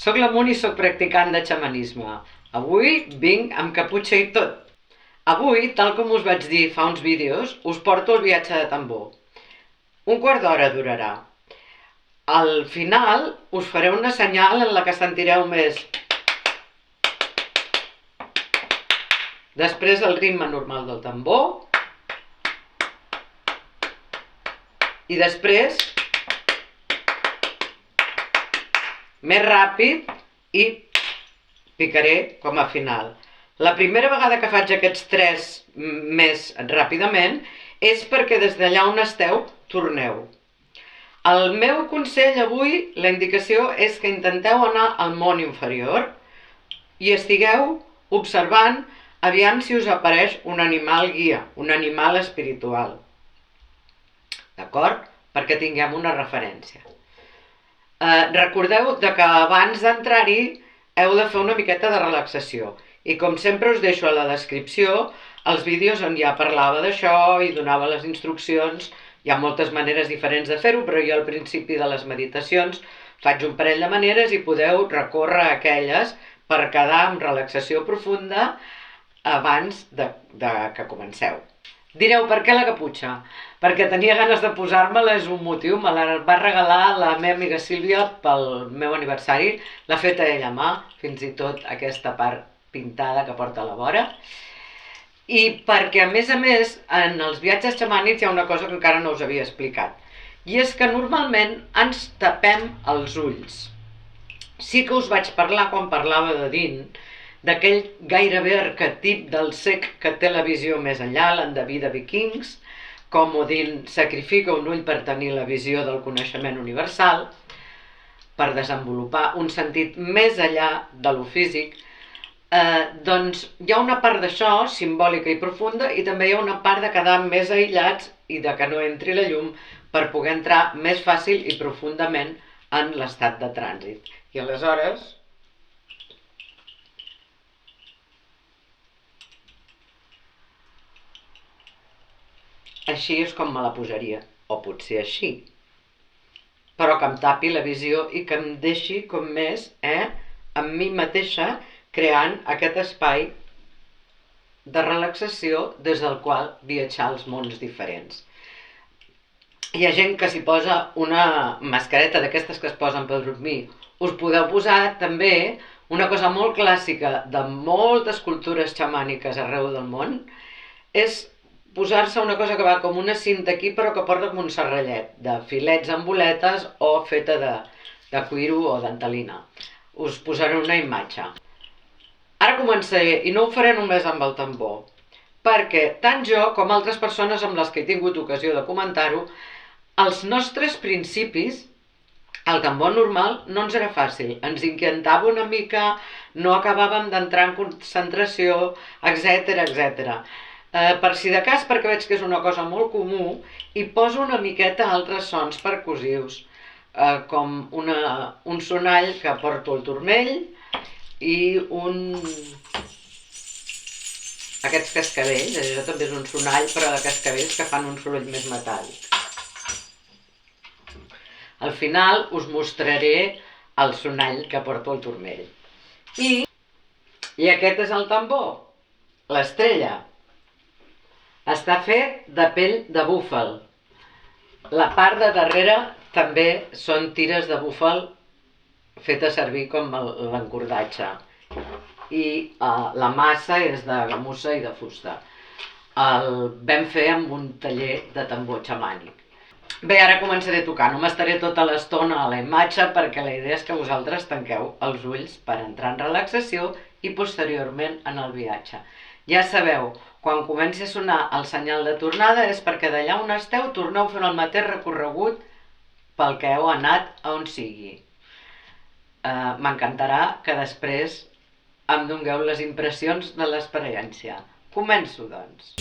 Soc la Muni i soc practicant de xamanisme. Avui vinc amb caputxa i tot. Avui, tal com us vaig dir fa uns vídeos, us porto el viatge de tambor. Un quart d'hora durarà. Al final us faré una senyal en la que sentireu més. Després el ritme normal del tambor. I després més ràpid i picaré com a final. La primera vegada que faig aquests tres més ràpidament és perquè des d'allà on esteu torneu. El meu consell avui, la indicació és que intenteu anar al món inferior i estigueu observant aviam si us apareix un animal guia, un animal espiritual. D'acord? Perquè tinguem una referència. Recordeu que abans d'entrar-hi heu de fer una miqueta de relaxació i com sempre us deixo a la descripció els vídeos on ja parlava d'això i donava les instruccions. Hi ha moltes maneres diferents de fer-ho, però jo al principi de les meditacions faig un parell de maneres i podeu recórrer a aquelles per quedar en relaxació profunda abans de que comenceu. Direu, per què la caputxa? Perquè tenia ganes de posar-me-la, és un motiu, me la va regalar la meva amiga Sílvia pel meu aniversari, l'ha feta ella a mà, fins i tot aquesta part pintada que porta a la vora. I perquè, a més, en els viatges xamànics hi ha una cosa que encara no us havia explicat, i és que normalment ens tapem els ulls. Sí que us vaig parlar, quan parlava de Din, d'aquell gairebé arquetip del cec que té la visió més enllà, l'endeví de Vikings, com Odin sacrifica un ull per tenir la visió del coneixement universal, per desenvolupar un sentit més enllà de lo físic, doncs hi ha una part d'això simbòlica i profunda i també hi ha una part de quedar més aïllats i de que no entri la llum per poder entrar més fàcil i profundament en l'estat de trànsit. I aleshores així és com me la posaria, o potser així, però que em tapi la visió i que em deixi com més, amb mi mateixa, creant aquest espai de relaxació des del qual viatjar als mons diferents. Hi ha gent que s'hi posa una mascareta d'aquestes que es posen per dormir. Us podeu posar també una cosa molt clàssica de moltes cultures xamàniques arreu del món, és posar-se una cosa que va com una cinta aquí però que porta com un serrallet de filets amb boletes o feta de cuiro o dentelina. Us posaré una imatge. Ara començaré i no ho faré només amb el tambor, perquè tant jo com altres persones amb les que he tingut ocasió de comentar-ho, els nostres principis, el tambor normal no ens era fàcil, ens inquietava una mica, no acabàvem d'entrar en concentració, etc. Per si de cas, perquè veig que és una cosa molt comú, hi poso una miqueta altres sons percussius, com un sonall que porto al turmell i aquests cascavells, això també és un sonall però de cascavells que fan un soroll més metàl·lic. Al final us mostraré el sonall que porto al turmell. I aquest és el tambor, l'estrella. Està fet de pell de búfal. La part de darrere també són tires de búfal fetes servir com l'encordatge. I la massa és de gamussa i de fusta. El vam fer amb un taller de tambor xamànic. Bé, ara començaré a tocar. No m'estaré tota l'estona a la imatge perquè la idea és que vosaltres tanqueu els ulls per entrar en relaxació i posteriorment en el viatge. Ja sabeu, quan comenci a sonar el senyal de tornada és perquè d'allà on esteu torneu fent el mateix recorregut pel que heu anat a on sigui. M'encantarà que després em dongueu les impressions de l'experiència. Començo, doncs.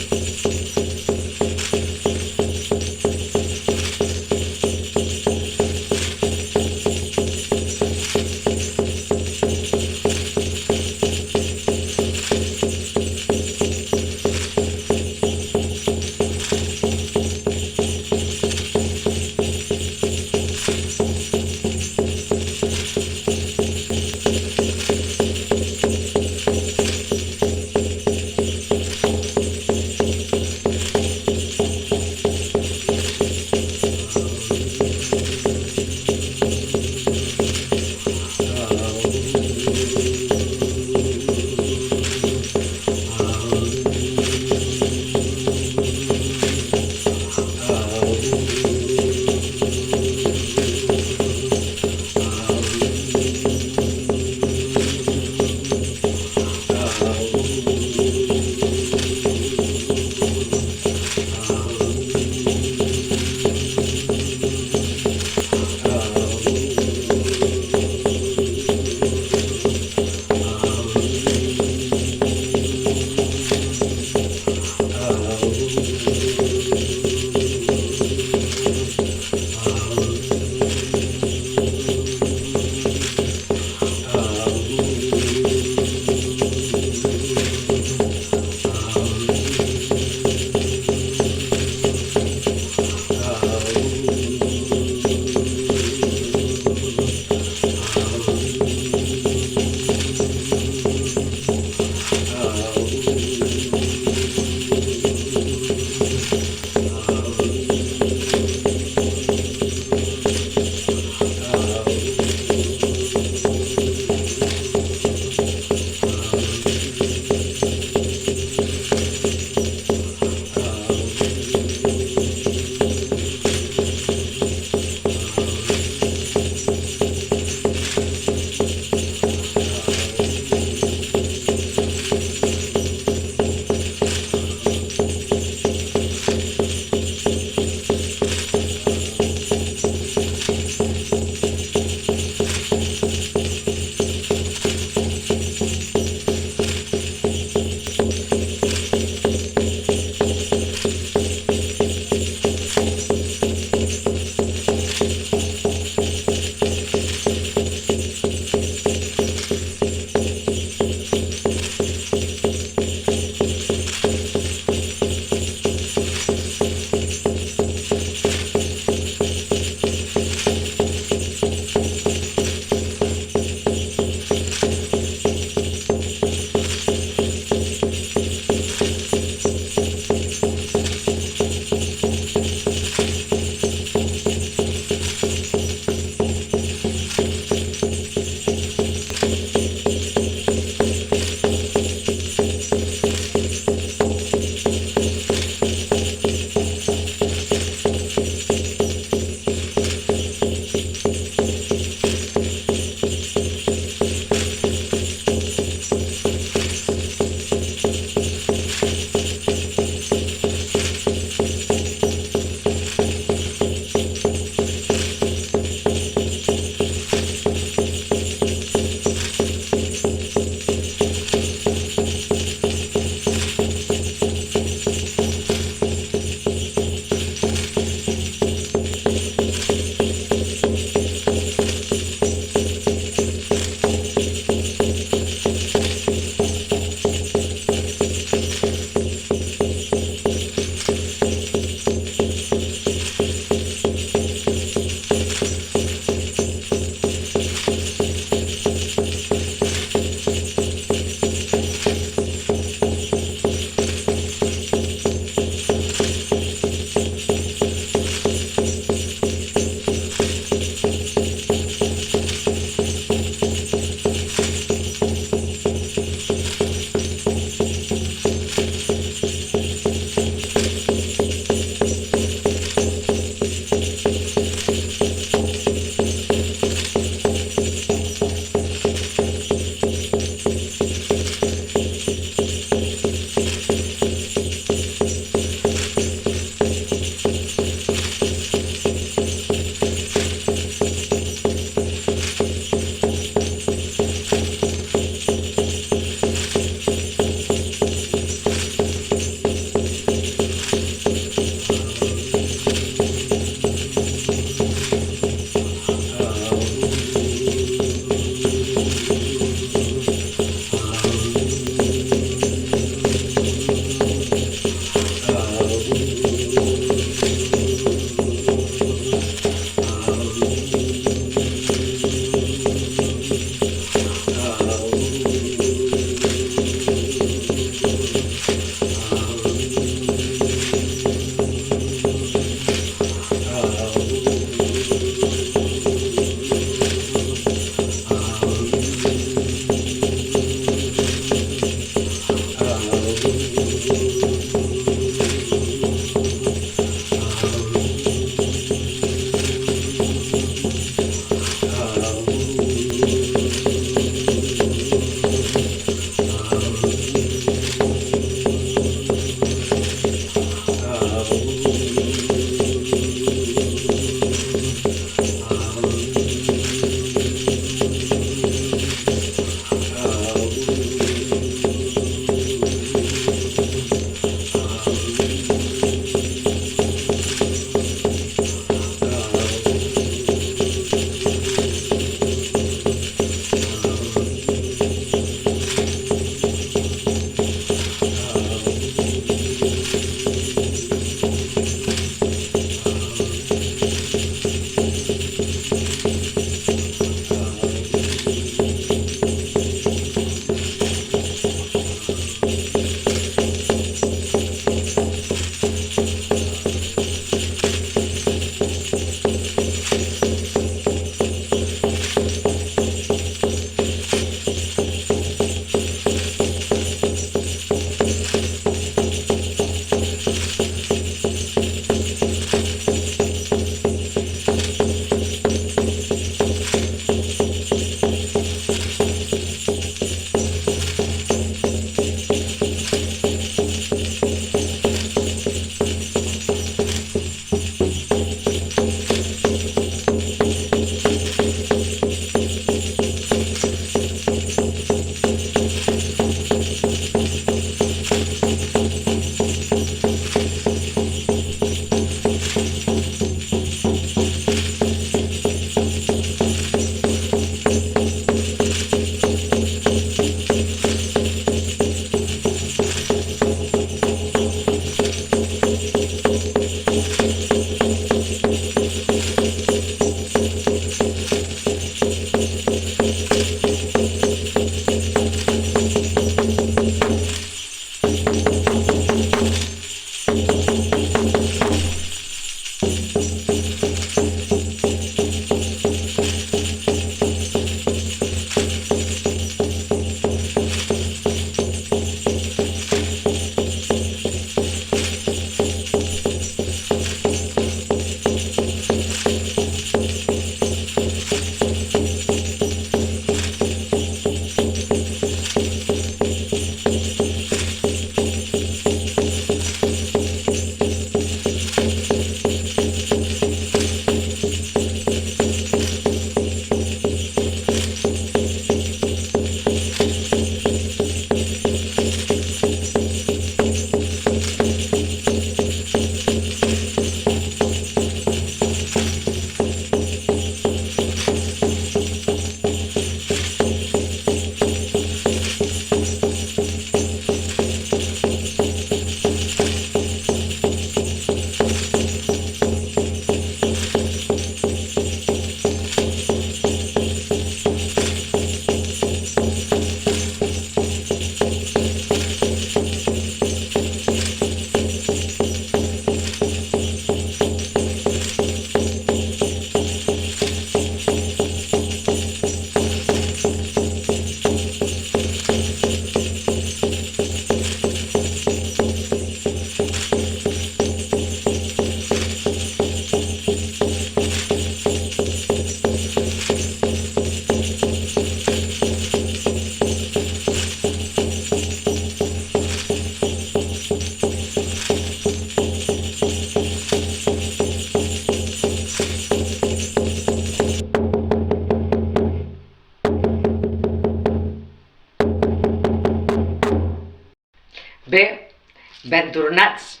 Ben tornats!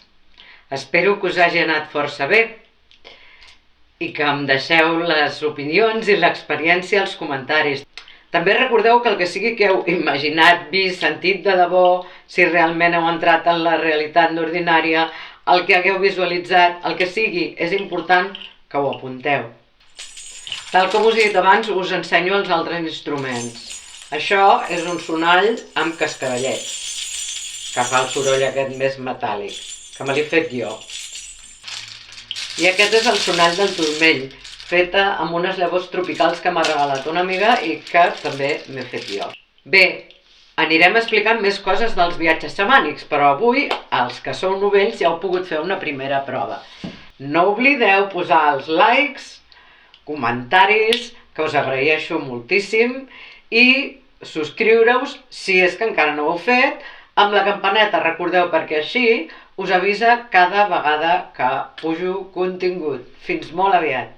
Espero que us hagi anat força bé i que em deixeu les opinions i l'experiència als comentaris. També recordeu que el que sigui que heu imaginat, vist, sentit de debò, si realment heu entrat en la realitat no ordinària, el que hagueu visualitzat, el que sigui, és important que ho apunteu. Tal com us he dit abans, us ensenyo els altres instruments. Això és un sonall amb cascavellets, que fa el soroll aquest més metàl·lic, que me l'he fet jo. I aquest és el sonall del turmell, feta amb unes llavors tropicals que m'ha regalat una amiga i que també m'he fet jo. Bé, anirem explicant més coses dels viatges xamànics, però avui, els que sou novells, ja heu pogut fer una primera prova. No oblideu posar els likes, comentaris, que us agraeixo moltíssim, i subscriure-us, si és que encara no ho heu fet, amb la campaneta, recordeu, perquè així us avisa cada vegada que pujo contingut. Fins molt aviat!